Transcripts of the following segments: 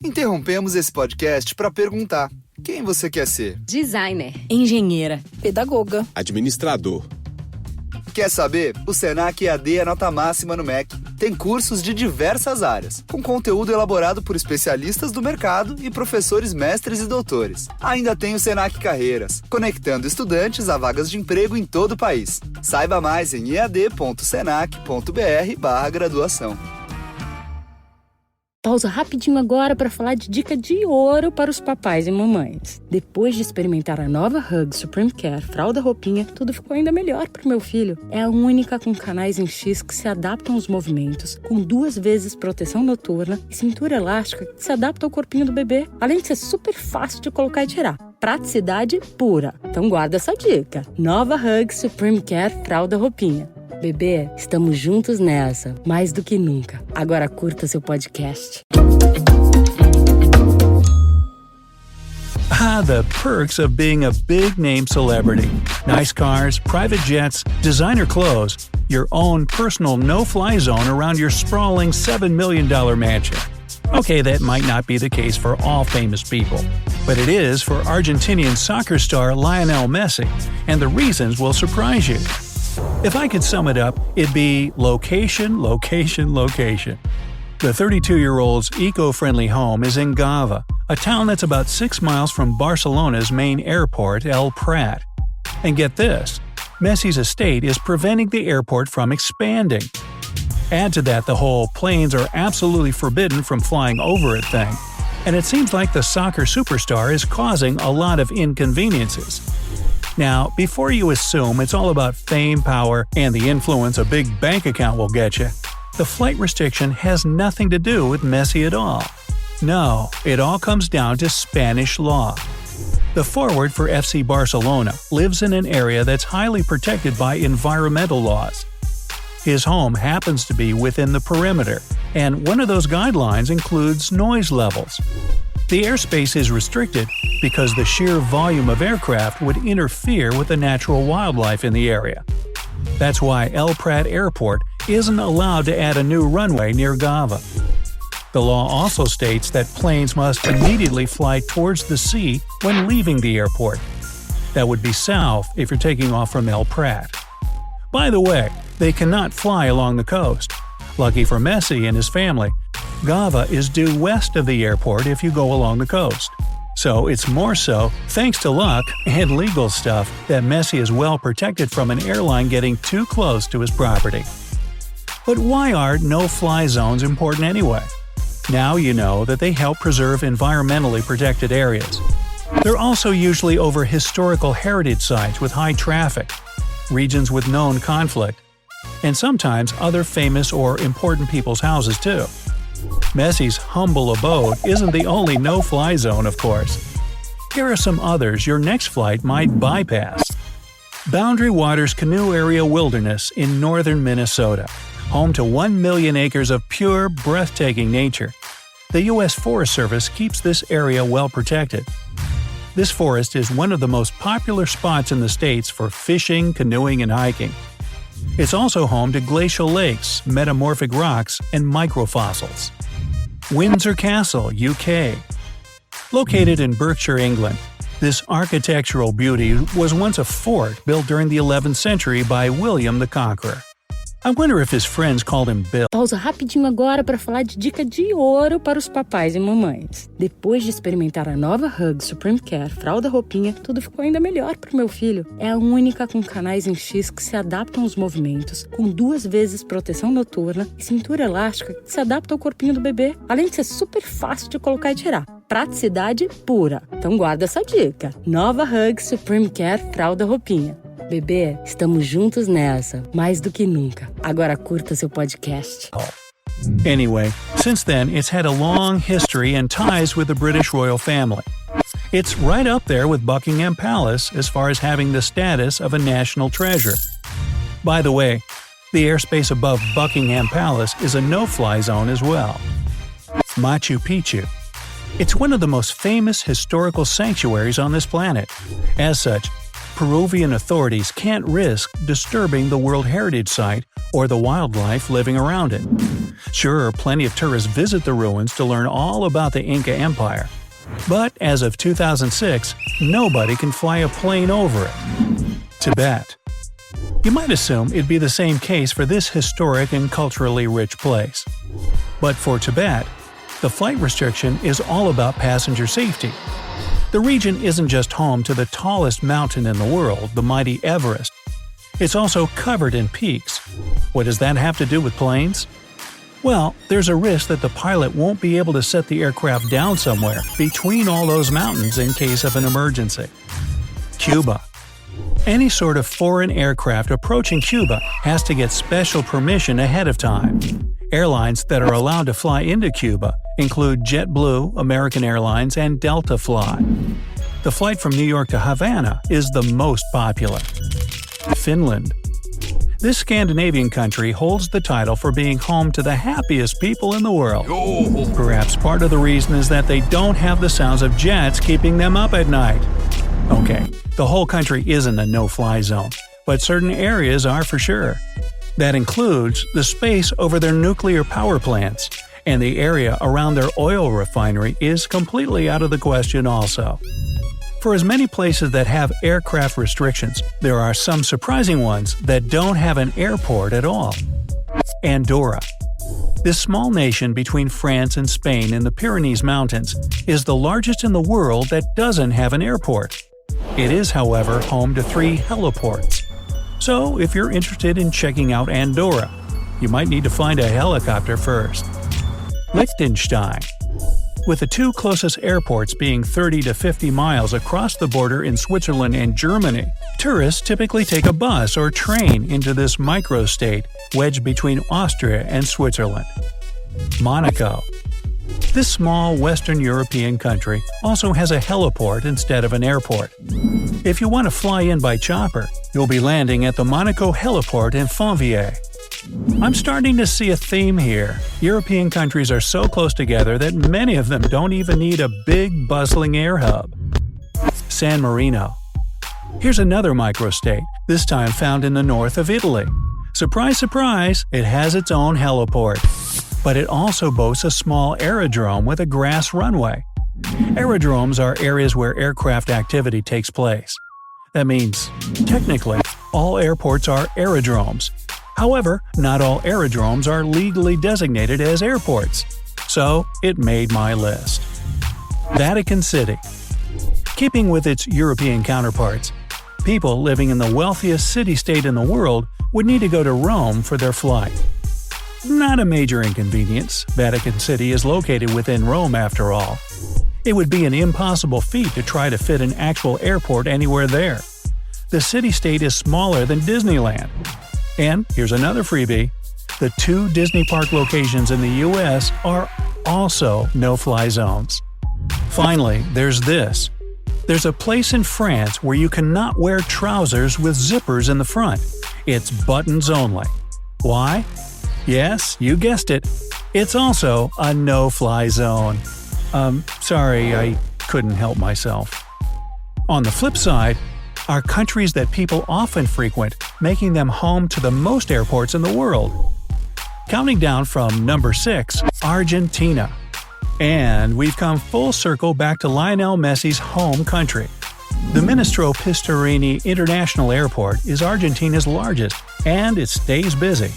Interrompemos esse podcast para perguntar: quem você quer ser? Designer, engenheira, pedagoga, administrador. Quer saber? O Senac EAD é nota máxima no MEC. Tem cursos de diversas áreas, com conteúdo elaborado por especialistas do mercado e professores mestres e doutores. Ainda tem o Senac Carreiras, conectando estudantes a vagas de emprego em todo o país. Saiba mais em ead.senac.br/graduação. Pausa rapidinho agora para falar de dica de ouro para os papais e mamães. Depois de experimentar a nova Hug Supreme Care Fralda Roupinha, tudo ficou ainda melhor pro meu filho. É a única com canais em X que se adaptam aos movimentos, com 2 vezes proteção noturna e cintura elástica que se adapta ao corpinho do bebê, além de ser super fácil de colocar e tirar. Praticidade pura. Então guarda essa dica. Nova Hug Supreme Care Fralda Roupinha. Bebê, estamos juntos nessa, mais do que nunca. Agora curta seu podcast. The perks of being a big-name celebrity. Nice cars, private jets, designer clothes, your own personal no-fly zone around your sprawling $7 million mansion. Okay, that might not be the case for all famous people, but it is for Argentinian soccer star Lionel Messi, and the reasons will surprise you. If I could sum it up, it'd be location, location, location. The 32-year-old's eco-friendly home is in Gava, a town that's about 6 miles from Barcelona's main airport, El Prat. And get this, Messi's estate is preventing the airport from expanding. Add to that the whole planes are absolutely forbidden from flying over it thing, and it seems like the soccer superstar is causing a lot of inconveniences. Now, before you assume it's all about fame, power, and the influence a big bank account will get you, the flight restriction has nothing to do with Messi at all. No, it all comes down to Spanish law. The forward for FC Barcelona lives in an area that's highly protected by environmental laws. His home happens to be within the perimeter, and one of those guidelines includes noise levels. The airspace is restricted because the sheer volume of aircraft would interfere with the natural wildlife in the area. That's why El Prat Airport isn't allowed to add a new runway near Gava. The law also states that planes must immediately fly towards the sea when leaving the airport. That would be south if you're taking off from El Prat. By the way, they cannot fly along the coast. Lucky for Messi and his family, Gava is due west of the airport if you go along the coast. So it's more so, thanks to luck and legal stuff, that Messi is well protected from an airline getting too close to his property. But why are no-fly zones important anyway? Now you know that they help preserve environmentally protected areas. They're also usually over historical heritage sites with high traffic, regions with known conflict, and sometimes other famous or important people's houses too. Messi's humble abode isn't the only no-fly zone, of course. Here are some others your next flight might bypass. Boundary Waters Canoe Area Wilderness in northern Minnesota, home to 1 million acres of pure, breathtaking nature. The U.S. Forest Service keeps this area well protected. This forest is one of the most popular spots in the States for fishing, canoeing, and hiking. It's also home to glacial lakes, metamorphic rocks, and microfossils. Windsor Castle, UK. Located in Berkshire, England, this architectural beauty was once a fort built during the 11th century by William the Conqueror. I wonder if his friends called him Bill. Pausa rapidinho agora para falar de dica de ouro para os papais e mamães. Depois de experimentar a nova Hug Supreme Care Fralda Roupinha, tudo ficou ainda melhor pro meu filho. É a única com canais em X que se adaptam aos movimentos, com 2 vezes proteção noturna e cintura elástica que se adapta ao corpinho do bebê, além de ser super fácil de colocar e tirar. Praticidade pura. Então guarda essa dica. Nova Hug Supreme Care Fralda Roupinha. Bebê, estamos juntos nessa, mais do que nunca. Agora curta seu podcast. Anyway, since then it's had a long history and ties with the British royal family. It's right up there with Buckingham Palace as far as having the status of a national treasure. By the way, the airspace above Buckingham Palace is a no-fly zone as well. Machu Picchu. It's one of the most famous historical sanctuaries on this planet. As such, Peruvian authorities can't risk disturbing the World Heritage Site or the wildlife living around it. Sure, plenty of tourists visit the ruins to learn all about the Inca Empire, but as of 2006, nobody can fly a plane over it. Tibet. You might assume it'd be the same case for this historic and culturally rich place. But for Tibet, the flight restriction is all about passenger safety. The region isn't just home to the tallest mountain in the world, the mighty Everest. It's also covered in peaks. What does that have to do with planes? Well, there's a risk that the pilot won't be able to set the aircraft down somewhere between all those mountains in case of an emergency. Cuba. Any sort of foreign aircraft approaching Cuba has to get special permission ahead of time. Airlines that are allowed to fly into Cuba include JetBlue, American Airlines, and Delta Fly. The flight from New York to Havana is the most popular. Finland. This Scandinavian country holds the title for being home to the happiest people in the world. Perhaps part of the reason is that they don't have the sounds of jets keeping them up at night. Okay, the whole country isn't a no-fly zone, but certain areas are for sure. That includes the space over their nuclear power plants, and the area around their oil refinery is completely out of the question also. For as many places that have aircraft restrictions, there are some surprising ones that don't have an airport at all. Andorra. This small nation between France and Spain in the Pyrenees Mountains is the largest in the world that doesn't have an airport. It is, however, home to 3 heliports. So, if you're interested in checking out Andorra, you might need to find a helicopter first. Liechtenstein. With the 2 closest airports being 30 to 50 miles across the border in Switzerland and Germany, tourists typically take a bus or train into this microstate wedged between Austria and Switzerland. Monaco. This small Western European country also has a heliport instead of an airport. If you want to fly in by chopper, you'll be landing at the Monaco heliport in Fontvieille. I'm starting to see a theme here. European countries are so close together that many of them don't even need a big, bustling air hub. San Marino. Here's another microstate, this time found in the north of Italy. Surprise, surprise, it has its own heliport. But it also boasts a small aerodrome with a grass runway. Aerodromes are areas where aircraft activity takes place. That means, technically, all airports are aerodromes. However, not all aerodromes are legally designated as airports. So, it made my list. Vatican City. Keeping with its European counterparts, people living in the wealthiest city-state in the world would need to go to Rome for their flight. Not a major inconvenience. Vatican City is located within Rome after all. It would be an impossible feat to try to fit an actual airport anywhere there. The city-state is smaller than Disneyland. And here's another freebie. The 2 Disney park locations in the US are also no-fly zones. Finally, there's this. There's a place in France where you cannot wear trousers with zippers in the front. It's buttons only. Why? Yes, you guessed it. It's also a no-fly zone. Sorry, I couldn't help myself. On the flip side, are countries that people often frequent, making them home to the most airports in the world. Counting down from number 6, Argentina. And we've come full circle back to Lionel Messi's home country. The Ministro Pistarini International Airport is Argentina's largest, and it stays busy.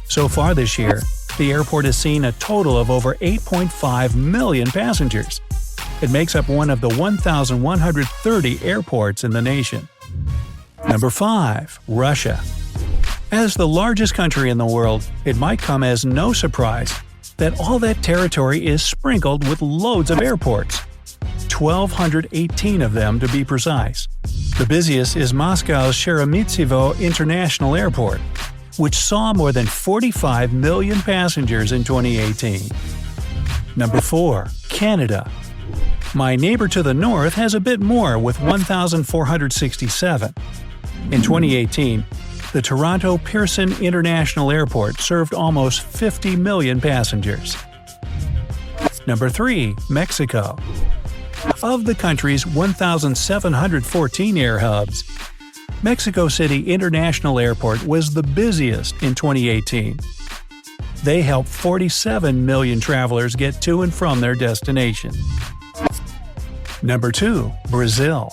So far this year, the airport has seen a total of over 8.5 million passengers. It makes up one of the 1,130 airports in the nation. Number 5. Russia. As the largest country in the world, it might come as no surprise that all that territory is sprinkled with loads of airports. 1,218 of them to be precise. The busiest is Moscow's Sheremetyevo International Airport, which saw more than 45 million passengers in 2018. Number 4. Canada. My neighbor to the north has a bit more with 1,467. In 2018, the Toronto Pearson International Airport served almost 50 million passengers. Number 3. Mexico. Of the country's 1,714 air hubs, Mexico City International Airport was the busiest in 2018. They helped 47 million travelers get to and from their destination. Number 2. Brazil.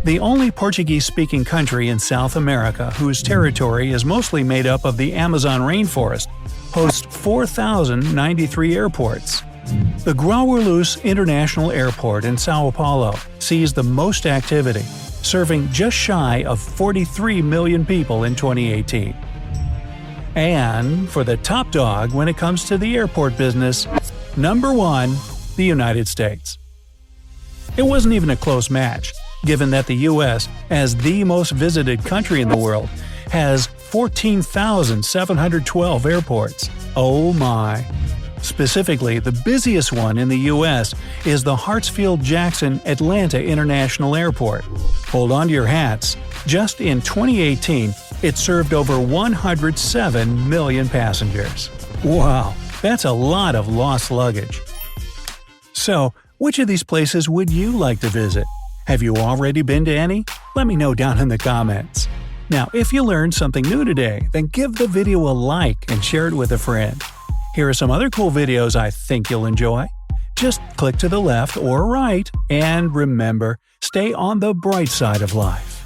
The only Portuguese-speaking country in South America whose territory is mostly made up of the Amazon rainforest hosts 4,093 airports. The Guarulhos International Airport in São Paulo sees the most activity, serving just shy of 43 million people in 2018. And for the top dog when it comes to the airport business, number 1, the United States. It wasn't even a close match, given that the U.S., as the most visited country in the world, has 14,712 airports. Oh my! Specifically, the busiest one in the U.S. is the Hartsfield-Jackson Atlanta International Airport. Hold on to your hats. Just in 2018, it served over 107 million passengers. Wow, that's a lot of lost luggage. So, which of these places would you like to visit? Have you already been to any? Let me know down in the comments. Now, if you learned something new today, then give the video a like and share it with a friend. Here are some other cool videos I think you'll enjoy. Just click to the left or right, and remember, stay on the bright side of life.